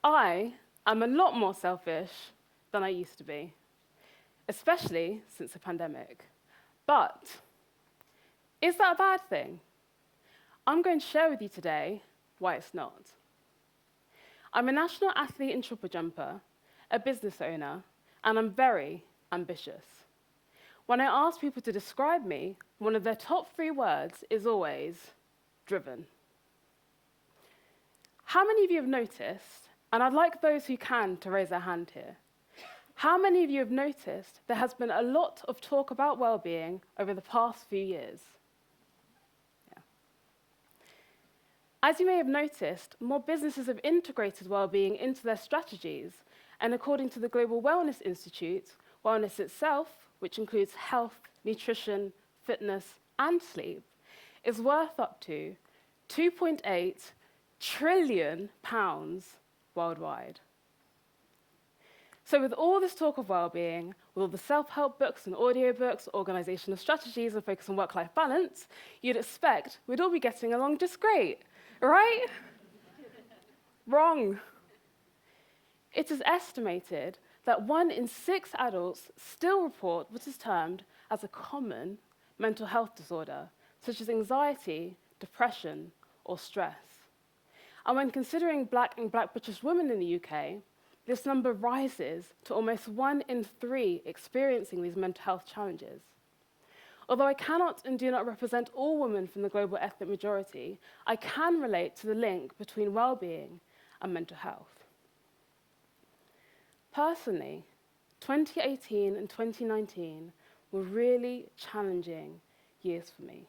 I am a lot more selfish than I used to be, especially since the pandemic. But is that a bad thing? I'm going to share with you today why it's not. I'm a national athlete and triple jumper, a business owner, and I'm very ambitious. When I ask people to describe me, one of their top 3 words is always driven. How many of you have noticed, and I'd like those who can to raise their hand here, how many of you have noticed there has been a lot of talk about well-being over the past few years? Yeah. As you may have noticed, more businesses have integrated well-being into their strategies, and according to the Global Wellness Institute, wellness itself, which includes health, nutrition, fitness, and sleep, is worth up to £2.8 trillion worldwide. So with all this talk of well-being, with all the self-help books and audiobooks, organizational strategies, and focus on work-life balance, you'd expect we'd all be getting along just great, right? Wrong. It is estimated that 1 in 6 adults still report what is termed as a common mental health disorder, such as anxiety, depression, or stress. And when considering Black and Black British women in the UK, this number rises to almost 1 in 3 experiencing these mental health challenges. Although I cannot and do not represent all women from the global ethnic majority, I can relate to the link between well-being and mental health. Personally, 2018 and 2019 were really challenging years for me.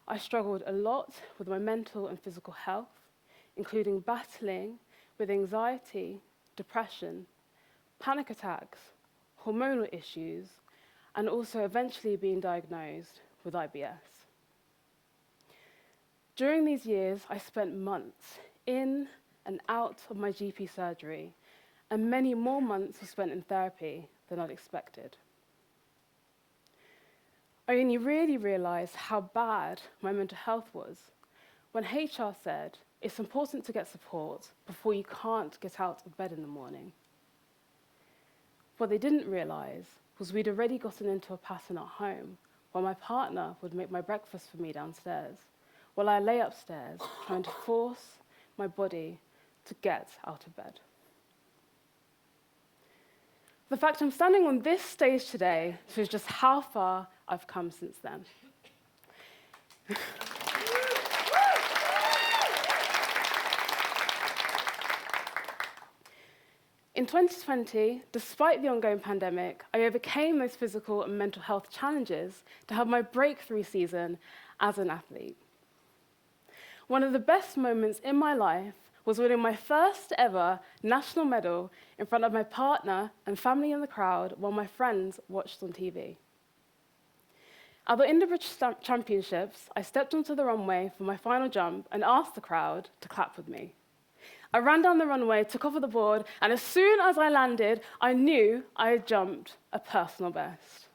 I struggled a lot with my mental and physical health, including battling with anxiety, depression, panic attacks, hormonal issues, and also eventually being diagnosed with IBS. During these years, I spent months in and out of my GP surgery, and many more months were spent in therapy than I'd expected. I only really realized how bad my mental health was when HR said, it's important to get support before you can't get out of bed in the morning. What they didn't realize was we'd already gotten into a pattern at home where my partner would make my breakfast for me downstairs, while I lay upstairs trying to force my body to get out of bed. The fact I'm standing on this stage today shows just how far I've come since then. In 2020, despite the ongoing pandemic, I overcame those physical and mental health challenges to have my breakthrough season as an athlete. One of the best moments in my life was winning my first ever national medal in front of my partner and family in the crowd while my friends watched on TV. At the Indian Championships, I stepped onto the runway for my final jump and asked the crowd to clap with me. I ran down the runway, took off of the board, and as soon as I landed, I knew I had jumped a personal best.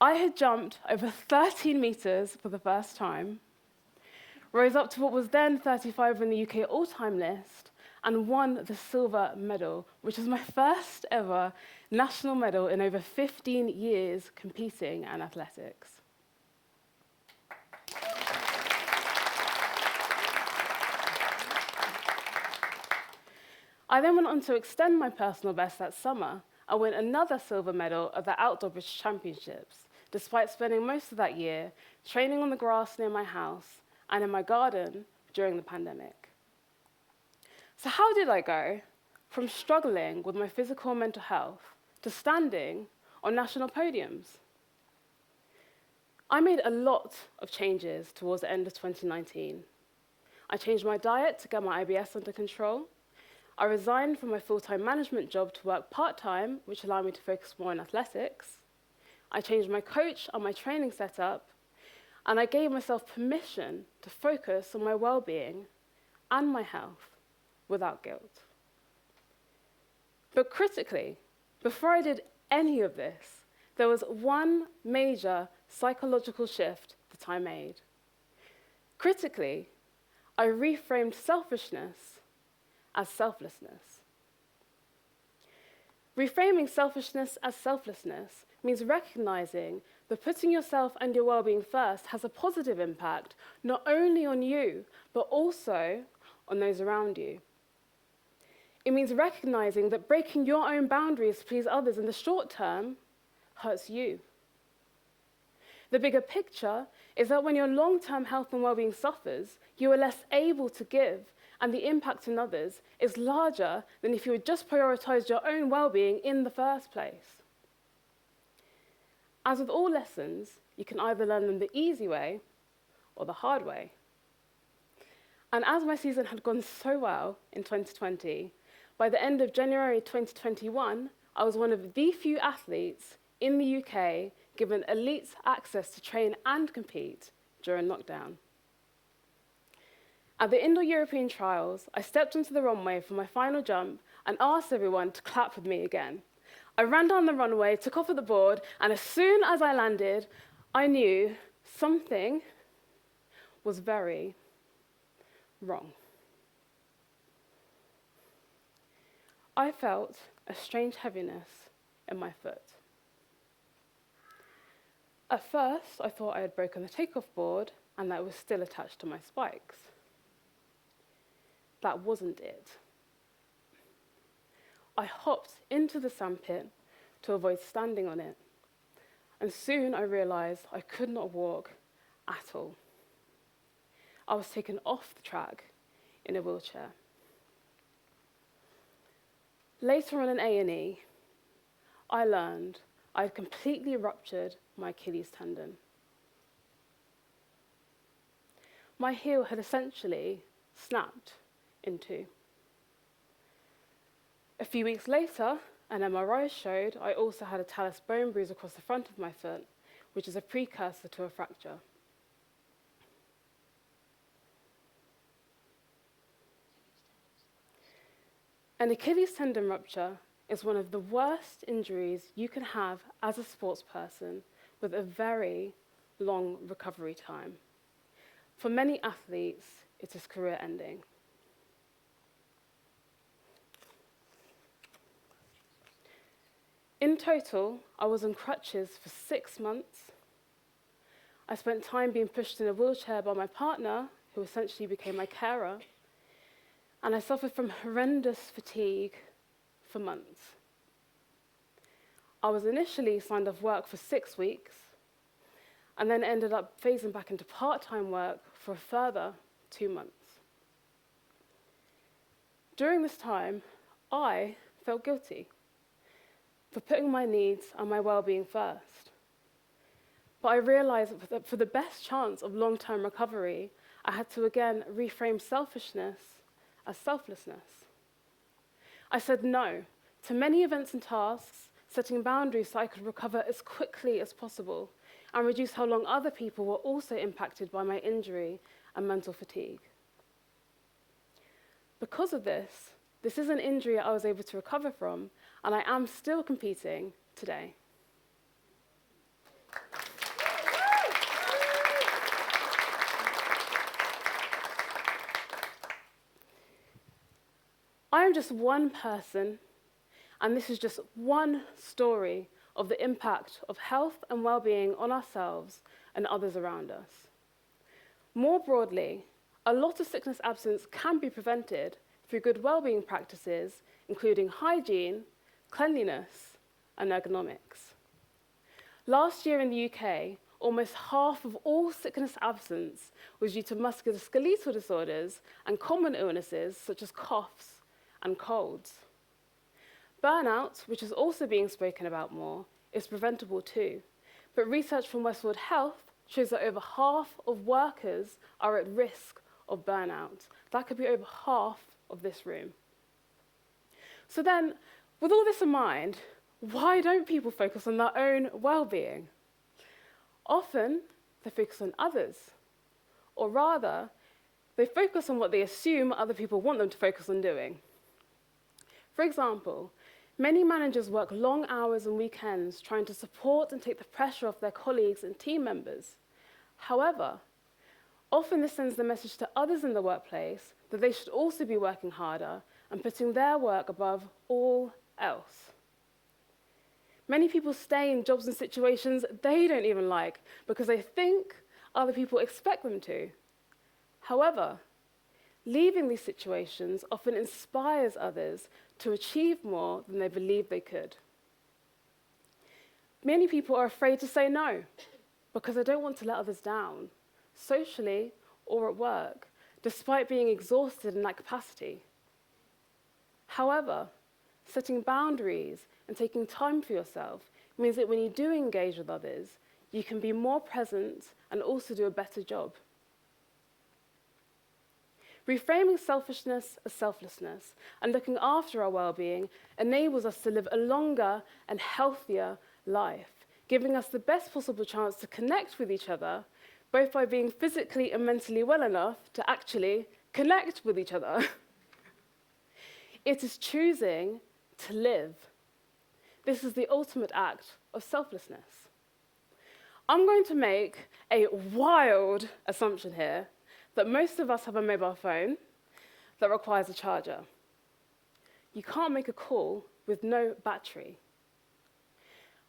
I had jumped over 13 meters for the first time, rose up to what was then 35 in the UK all-time list, and won the silver medal, which was my first ever national medal in over 15 years competing in athletics. I then went on to extend my personal best that summer and win another silver medal at the Outdoor British Championships, despite spending most of that year training on the grass near my house and in my garden during the pandemic. So how did I go from struggling with my physical and mental health to standing on national podiums? I made a lot of changes towards the end of 2019. I changed my diet to get my IBS under control. I resigned from my full-time management job to work part-time, which allowed me to focus more on athletics. I changed my coach and my training setup, and I gave myself permission to focus on my well-being and my health without guilt. But critically, before I did any of this, there was one major psychological shift that I made. Critically, I reframed selfishness as selflessness. Reframing selfishness as selflessness means recognizing that putting yourself and your well-being first has a positive impact, not only on you, but also on those around you. It means recognizing that breaking your own boundaries to please others in the short term hurts you. The bigger picture is that when your long-term health and well-being suffers, you are less able to give, and the impact on others is larger than if you had just prioritized your own well-being in the first place. As with all lessons, you can either learn them the easy way or the hard way. And as my season had gone so well in 2020, by the end of January 2021, I was one of the few athletes in the UK given elite access to train and compete during lockdown. At the Indoor European Trials, I stepped onto the runway for my final jump and asked everyone to clap with me again. I ran down the runway, took off at the board, and as soon as I landed, I knew something was very wrong. I felt a strange heaviness in my foot. At first, I thought I had broken the takeoff board and that it was still attached to my spikes. That wasn't it. I hopped into the sandpit to avoid standing on it, and soon I realized I could not walk at all. I was taken off the track in a wheelchair. Later on in A&E, I learned I had completely ruptured my Achilles tendon. My heel had essentially snapped in two. A few weeks later, an MRI showed I also had a talus bone bruise across the front of my foot, which is a precursor to a fracture. An Achilles tendon rupture is one of the worst injuries you can have as a sports person, with a very long recovery time. For many athletes, it is career-ending. In total, I was on crutches for 6 months. I spent time being pushed in a wheelchair by my partner, who essentially became my carer, and I suffered from horrendous fatigue for months. I was initially signed off work for 6 weeks, and then ended up phasing back into part-time work for a further 2 months. During this time, I felt guilty for putting my needs and my well-being first. But I realized that for the best chance of long-term recovery, I had to again reframe selfishness as selflessness. I said no to many events and tasks, setting boundaries so I could recover as quickly as possible and reduce how long other people were also impacted by my injury and mental fatigue. Because of this is an injury I was able to recover from, and I am still competing today. I am just one person, and this is just one story of the impact of health and well-being on ourselves and others around us. More broadly, a lot of sickness absence can be prevented through good well-being practices, including hygiene, cleanliness, and ergonomics. Last year in the UK, almost half of all sickness absence was due to musculoskeletal disorders and common illnesses such as coughs and colds. Burnout, which is also being spoken about more, is preventable too, but research from Westward Health shows that over half of workers are at risk of burnout. That could be over half of this room. So then, with all this in mind, why don't people focus on their own well-being? Often, they focus on others, or rather, They focus on what they assume other people want them to focus on doing. For example, many managers work long hours and weekends trying to support and take the pressure off their colleagues and team members. However, often this sends the message to others in the workplace that they should also be working harder and putting their work above all else. Many people stay in jobs and situations they don't even like because they think other people expect them to. However, leaving these situations often inspires others to achieve more than they believed they could. Many people are afraid to say no because they don't want to let others down, socially or at work, despite being exhausted in that capacity. However, setting boundaries and taking time for yourself means that when you do engage with others, you can be more present and also do a better job. Reframing selfishness as selflessness and looking after our well-being enables us to live a longer and healthier life, giving us the best possible chance to connect with each other, both by being physically and mentally well enough to actually connect with each other. It is choosing to live. This is the ultimate act of selflessness. I'm going to make a wild assumption here that most of us have a mobile phone that requires a charger. You can't make a call with no battery.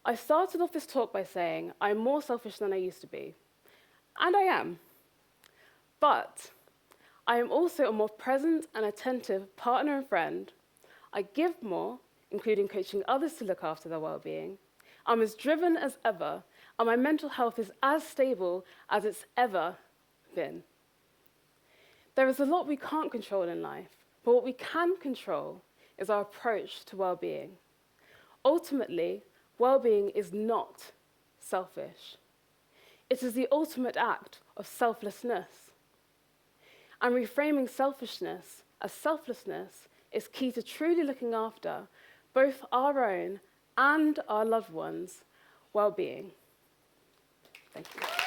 I started off this talk by saying I'm more selfish than I used to be, and I am. But I am also a more present and attentive partner and friend. I give more, including coaching others to look after their well-being. I'm as driven as ever, and my mental health is as stable as it's ever been. There is a lot we can't control in life, but what we can control is our approach to well-being. Ultimately, well-being is not selfish. It is the ultimate act of selflessness. And reframing selfishness as selflessness is key to truly looking after both our own and our loved ones' well-being. Thank you.